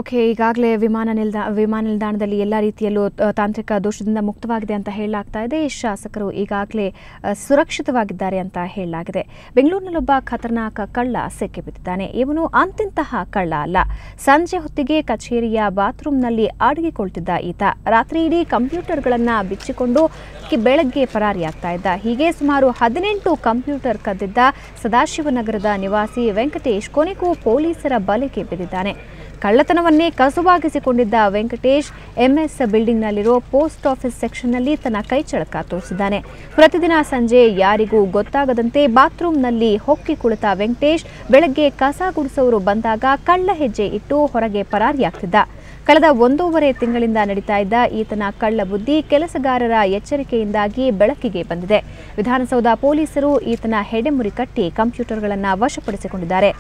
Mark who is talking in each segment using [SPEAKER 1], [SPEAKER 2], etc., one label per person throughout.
[SPEAKER 1] Okay, ಈಗಾಗಲೇ ವಿಮಾನ ನಿಲ್ದಾಣದಲ್ಲಿ ಎಲ್ಲ ರೀತಿಯಲ್ಲೂ ತಾಂತ್ರಿಕ ದೋಷದಿಂದ ಮುಕ್ತವಾಗಿದೆ ಅಂತ ಹೇಳಲಾಗ್ತಾ ಇದೆ. ಶಾಸಕರು ಈಗಾಗಲೇ ಸುರಕ್ಷಿತವಾಗಿದ್ದಾರೆ ಅಂತ ಹೇಳಲಾಗಿದೆ. ಬೆಂಗಳೂರಿನಲ್ಲೊಬ್ಬ ಖತರ್ನಾಕ ಕಳ್ಳ ಸಿಕ್ಕಿಬಿದ್ದಿದ್ದಾನೆ. ಇವನು ಅಂತಿಂತಹ ಕಳ್ಳ ಅಲ್ಲ. ಸಂಜೆ ಹೊತ್ತಿಗೆ ಕಚೇರಿಯ ಬಾತ್ರೂಮ್ನಲ್ಲಿ ಅಡಗಿಕೊಳ್ತಿದ್ದ ಈತ ರಾತ್ರಿ ಇಡೀ ಕಂಪ್ಯೂಟರ್ಗಳನ್ನು ಬಿಚ್ಚಿಕೊಂಡು ಬೆಳಗ್ಗೆ ಪರಾರಿಯಾಗ್ತಾ ಇದ್ದ. ಹೀಗೆ ಸುಮಾರು 18 ಕಂಪ್ಯೂಟರ್ ಕದ್ದಿದ್ದ ಸದಾಶಿವನಗರದ ನಿವಾಸಿ ವೆಂಕಟೇಶ್ ಕೊನೆಗೂ ಪೊಲೀಸರ ಬಲೆಗೆ ಬಿದ್ದಿದ್ದಾನೆ. ಕಳ್ಳತನವನ್ನೇ ಕಸುವಾಗಿಸಿಕೊಂಡಿದ್ದ ವೆಂಕಟೇಶ್ ಎಂಎಸ್ ಬಿಲ್ಡಿಂಗ್ನಲ್ಲಿರೋ ಪೋಸ್ಟ್ ಆಫೀಸ್ ಸೆಕ್ಷನ್ನಲ್ಲಿ ತನ್ನ ಕೈಚಳಕ ತೋರಿಸಿದ್ದಾನೆ. ಪ್ರತಿದಿನ ಸಂಜೆ ಯಾರಿಗೂ ಗೊತ್ತಾಗದಂತೆ ಬಾತ್ರೂಮ್ನಲ್ಲಿ ಹೊಕ್ಕಿ ಕುಳಿತ ವೆಂಕಟೇಶ್ ಬೆಳಗ್ಗೆ ಕಸ ಗುಡಿಸೋರು ಬಂದಾಗ ಕಳ್ಳ ಹೆಜ್ಜೆ ಇಟ್ಟು ಹೊರಗೆ ಪರಾರಿಯಾಗ್ತಿದ್ದ. ಕಳೆದ 1.5 ತಿಂಗಳಿಂದ ನಡೀತಾ ಇದ್ದ ಈತನ ಕಳ್ಳ ಬುದ್ಧಿ ಕೆಲಸಗಾರರ ಎಚ್ಚರಿಕೆಯಿಂದಾಗಿ ಬೆಳಕಿಗೆ ಬಂದಿದೆ. ವಿಧಾನಸೌಧ ಪೊಲೀಸರು ಈತನ ಹೆಡೆಮುರಿ ಕಟ್ಟಿ ಕಂಪ್ಯೂಟರ್ಗಳನ್ನು ವಶಪಡಿಸಿಕೊಂಡಿದ್ದಾರೆ.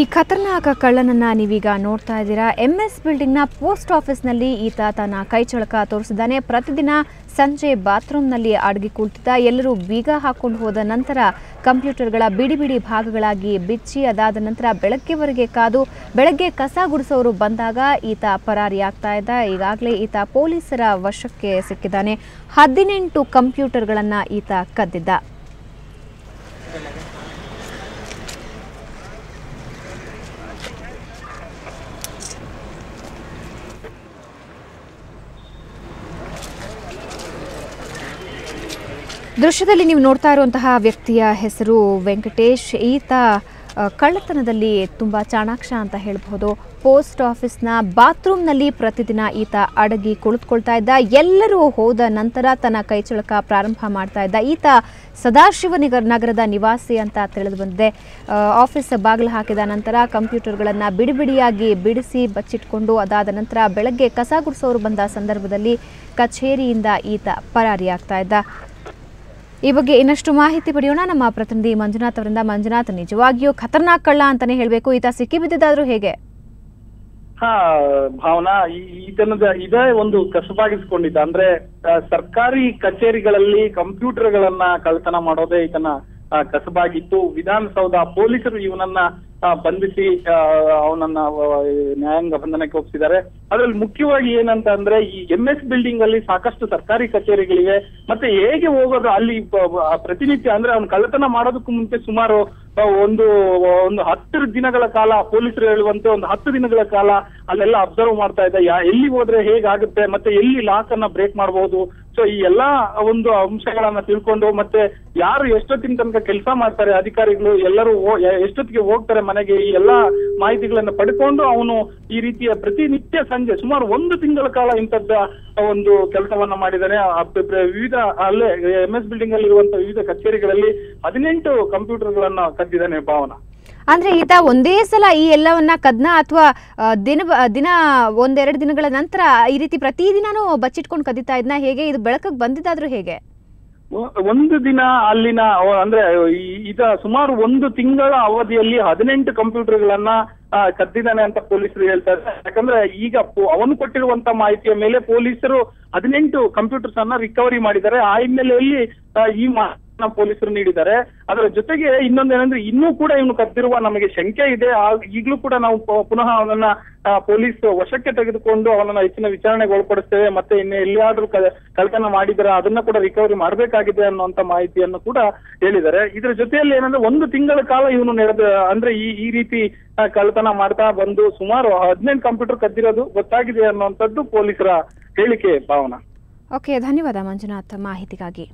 [SPEAKER 1] ಈ ಖತರ್ನಾಕ ಕಳ್ಳನನ್ನ ನೀವೀಗ ನೋಡ್ತಾ ಇದ್ದೀರಾ. ಎಂಎಸ್ ಬಿಲ್ಡಿಂಗ್ನ ಪೋಸ್ಟ್ ಆಫೀಸ್ನಲ್ಲಿ ಈತ ತನ್ನ ಕೈಚಳಕ ತೋರಿಸಿದ್ದಾನೆ. ಪ್ರತಿದಿನ ಸಂಜೆ ಬಾತ್ರೂಮ್ನಲ್ಲಿ ಅಡಗಿ ಕುಳಿತಿದ್ದ. ಎಲ್ಲರೂ ಬೀಗ ಹಾಕೊಂಡು ಹೋದ ನಂತರ ಕಂಪ್ಯೂಟರ್ಗಳ ಬಿಡಿ ಬಿಡಿ ಭಾಗಗಳಾಗಿ ಬಿಚ್ಚಿ ಅದಾದ ನಂತರ ಬೆಳಗ್ಗೆವರೆಗೆ ಕಾದು ಬೆಳಗ್ಗೆ ಕಸ ಗುಡಿಸೋರು ಬಂದಾಗ ಈತ ಪರಾರಿಯಾಗ್ತಾ ಇದ್ದ. ಈಗಾಗಲೇ ಈತ ಪೊಲೀಸರ ವಶಕ್ಕೆ ಸಿಕ್ಕಿದ್ದಾನೆ. 18 ಕಂಪ್ಯೂಟರ್ಗಳನ್ನು ಈತ ಕದ್ದಿದ್ದ. ದೃಶ್ಯದಲ್ಲಿ ನೀವು ನೋಡ್ತಾ ಇರುವಂತಹ ವ್ಯಕ್ತಿಯ ಹೆಸರು ವೆಂಕಟೇಶ್. ಈತ ಕಳ್ಳತನದಲ್ಲಿ ತುಂಬ ಚಾಣಾಕ್ಷ ಅಂತ ಹೇಳ್ಬೋದು. ಪೋಸ್ಟ್ ಆಫೀಸ್ನ ಬಾತ್ರೂಮ್ನಲ್ಲಿ ಪ್ರತಿದಿನ ಈತ ಅಡಗಿ ಕುಳಿತುಕೊಳ್ತಾ ಇದ್ದ. ಎಲ್ಲರೂ ಹೋದ ನಂತರ ತನ್ನ ಕೈಚಳಕ ಪ್ರಾರಂಭ ಮಾಡ್ತಾ ಇದ್ದ. ಈತ ಸದಾಶಿವನಗರದ ನಿವಾಸಿ ಅಂತ ತಿಳಿದು ಬಂದಿದೆ. ಆಫೀಸ್ ಬಾಗಿಲು ಹಾಕಿದ ನಂತರ ಕಂಪ್ಯೂಟರ್ಗಳನ್ನು ಬಿಡಿಬಿಡಿಯಾಗಿ ಬಿಡಿಸಿ ಬಚ್ಚಿಟ್ಕೊಂಡು ಅದಾದ ನಂತರ ಬೆಳಗ್ಗೆ ಕಸ ಗುಡಿಸೋರು ಬಂದ ಸಂದರ್ಭದಲ್ಲಿ ಕಚೇರಿಯಿಂದ ಈತ ಪರಾರಿಯಾಗ್ತಾ ಇದ್ದ. ಈ ಬಗ್ಗೆ ಇನ್ನಷ್ಟು ಮಾಹಿತಿ ಪಡೆಯೋಣ ನಮ್ಮ ಪ್ರತಿನಿಧಿ ಮಂಜುನಾಥ್ ಅವರಿಂದ. ಮಂಜುನಾಥ್, ನಿಜವಾಗಿಯೂ ಖತರ್ನಾಕ್ ಕಳ್ಳ ಅಂತಾನೆ ಹೇಳ್ಬೇಕು. ಈತ ಸಿಕ್ಕಿಬಿದ್ದಿದ್ದಾದ್ರೂ ಹೇಗೆ?
[SPEAKER 2] ಭಾವನಾ, ಇದೇ ಒಂದು ಕಸಬಾಗಿಸ್ಕೊಂಡಿದ್ದ. ಅಂದ್ರೆ ಸರ್ಕಾರಿ ಕಚೇರಿಗಳಲ್ಲಿ ಕಂಪ್ಯೂಟರ್ಗಳನ್ನ ಕಳ್ಳತನ ಮಾಡೋದೇ ಈತನ ಕಸಬಾಗಿತ್ತು. ವಿಧಾನಸೌಧ ಪೊಲೀಸರು ಇವನನ್ನ ಬಂಧಿಸಿ ಅವನನ್ನ ನ್ಯಾಯಾಂಗ ಬಂಧನಕ್ಕೆ ಒಪ್ಪಿಸಿದ್ದಾರೆ. ಅದ್ರಲ್ಲಿ ಮುಖ್ಯವಾಗಿ ಏನಂತ ಅಂದ್ರೆ, ಈ ಎಂಎಸ್ ಬಿಲ್ಡಿಂಗ್ ಅಲ್ಲಿ ಸಾಕಷ್ಟು ಸರ್ಕಾರಿ ಕಚೇರಿಗಳಿವೆ. ಮತ್ತೆ ಹೇಗೆ ಹೋಗೋದು ಅಲ್ಲಿ ಪ್ರತಿನಿತ್ಯ ಅಂದ್ರೆ ಅವ್ನು ಕಳ್ಳತನ ಮಾಡೋದಕ್ಕೂ ಮುಂಚೆ ಸುಮಾರು ಒಂದು 10 ದಿನಗಳ ಕಾಲ, ಪೊಲೀಸರು ಹೇಳುವಂತೆ ಒಂದು 10 ದಿನಗಳ ಕಾಲ ಅಲ್ಲೆಲ್ಲ ಅಬ್ಸರ್ವ್ ಮಾಡ್ತಾ ಇದ್ದ. ಎಲ್ಲಿ ಹೋದ್ರೆ ಹೇಗಾಗುತ್ತೆ, ಮತ್ತೆ ಎಲ್ಲಿ ಲಾಕ್ ಅನ್ನ ಬ್ರೇಕ್ ಮಾಡಬಹುದು, ಸೊ ಈ ಎಲ್ಲಾ ಒಂದು ಅಂಶಗಳನ್ನ ತಿಳ್ಕೊಂಡು, ಮತ್ತೆ ಯಾರು ಎಷ್ಟೊತ್ತಿನ ತನಕ ಕೆಲಸ ಮಾಡ್ತಾರೆ ಅಧಿಕಾರಿಗಳು, ಎಲ್ಲರೂ ಎಷ್ಟೊತ್ತಿಗೆ ಹೋಗ್ತಾರೆ ಮನೆಗೆ, ಈ ಎಲ್ಲಾ ಮಾಹಿತಿಗಳನ್ನ ಪಡ್ಕೊಂಡು ಅವನು ಈ ರೀತಿಯ ಪ್ರತಿನಿತ್ಯ ಸಂಜೆ ಸುಮಾರು 1 ತಿಂಗಳ ಕಾಲ ಇಂಥದ್ದ ಒಂದು ಕೆಲಸವನ್ನ ಮಾಡಿದ್ದಾನೆ. ವಿವಿಧ ಅಲ್ಲೇ ಎಂಎಸ್ ಬಿಲ್ಡಿಂಗ್ ಅಲ್ಲಿ ಇರುವಂತಹ ವಿವಿಧ ಕಚೇರಿಗಳಲ್ಲಿ 18 ಕಂಪ್ಯೂಟರ್ಗಳನ್ನ ಕದ್ದಿದ್ದಾನೆ ಭಾವನಾ.
[SPEAKER 1] ಅಂದ್ರೆ ಈತ ಒಂದೇ ಸಲ ಈ ಎಲ್ಲವನ್ನ ಕದ್ನ ಅಥವಾ ದಿನ 1-2 ದಿನಗಳ ನಂತರ ಈ ರೀತಿ ಪ್ರತಿದಿನಾನು ಬಚ್ಚಿಟ್ಕೊಂಡು ಕದಿತಾ ಇದ್ನ? ಹೇಗೆ ಇದು ಬೆಳಕಿಗೆ ಬಂದಿದ್ದಾದ್ರೂ ಹೇಗೆ?
[SPEAKER 2] ಒಂದು ದಿನ ಅಲ್ಲಿನ ಅಂದ್ರೆ ಈತ ಸುಮಾರು 1 ತಿಂಗಳ ಅವಧಿಯಲ್ಲಿ 18 ಕಂಪ್ಯೂಟರ್ಗಳನ್ನ ಕದ್ದಿದ್ದಾನೆ ಅಂತ ಪೊಲೀಸರು ಹೇಳ್ತಾರೆ. ಯಾಕಂದ್ರೆ ಈಗ ಅವನು ಕೊಟ್ಟಿರುವಂತ ಮಾಹಿತಿಯ ಮೇಲೆ ಪೊಲೀಸರು 18 ಕಂಪ್ಯೂಟರ್ಸ್ ಅನ್ನ ರಿಕವರಿ ಮಾಡಿದ್ದಾರೆ. ಆ ಹಿನ್ನೆಲೆಯಲ್ಲಿ ಈ ಪೊಲೀಸರು ನೀಡಿದ್ದಾರೆ. ಅದರ ಜೊತೆಗೆ ಇನ್ನೊಂದೇನಂದ್ರೆ, ಇನ್ನೂ ಕೂಡ ಇವನು ಕದ್ದಿರುವ ನಮಗೆ ಶಂಕೆ ಇದೆ. ಈಗಲೂ ಕೂಡ ನಾವು ಪುನಃ ಅವನನ್ನ ಪೊಲೀಸ್ ವಶಕ್ಕೆ ತೆಗೆದುಕೊಂಡು ಅವನನ್ನ ಹೆಚ್ಚಿನ ವಿಚಾರಣೆಗೆ ಒಳಪಡಿಸ್ತೇವೆ. ಮತ್ತೆ ಇನ್ನು ಎಲ್ಲಿಯಾದ್ರೂ ಕಳ್ಳತನ ಮಾಡಿದರೆ ಅದನ್ನ ಕೂಡ ರಿಕವರಿ ಮಾಡಬೇಕಾಗಿದೆ ಅನ್ನುವಂತ ಮಾಹಿತಿಯನ್ನು ಕೂಡ ಹೇಳಿದ್ದಾರೆ. ಇದರ ಜೊತೆಯಲ್ಲಿ ಏನಂದ್ರೆ, 1 ತಿಂಗಳ ಕಾಲ ಇವನು ಅಂದ್ರೆ ಈ ರೀತಿ ಕಳ್ಳತನ ಮಾಡ್ತಾ ಬಂದು ಸುಮಾರು 18 ಕಂಪ್ಯೂಟರ್ ಕದ್ದಿರೋದು ಗೊತ್ತಾಗಿದೆ ಅನ್ನುವಂಥದ್ದು ಪೊಲೀಸರ ಹೇಳಿಕೆ ಭಾವನಾ.
[SPEAKER 1] ಓಕೆ, ಧನ್ಯವಾದ ಮಂಜುನಾಥ್ ಮಾಹಿತಿಗಾಗಿ.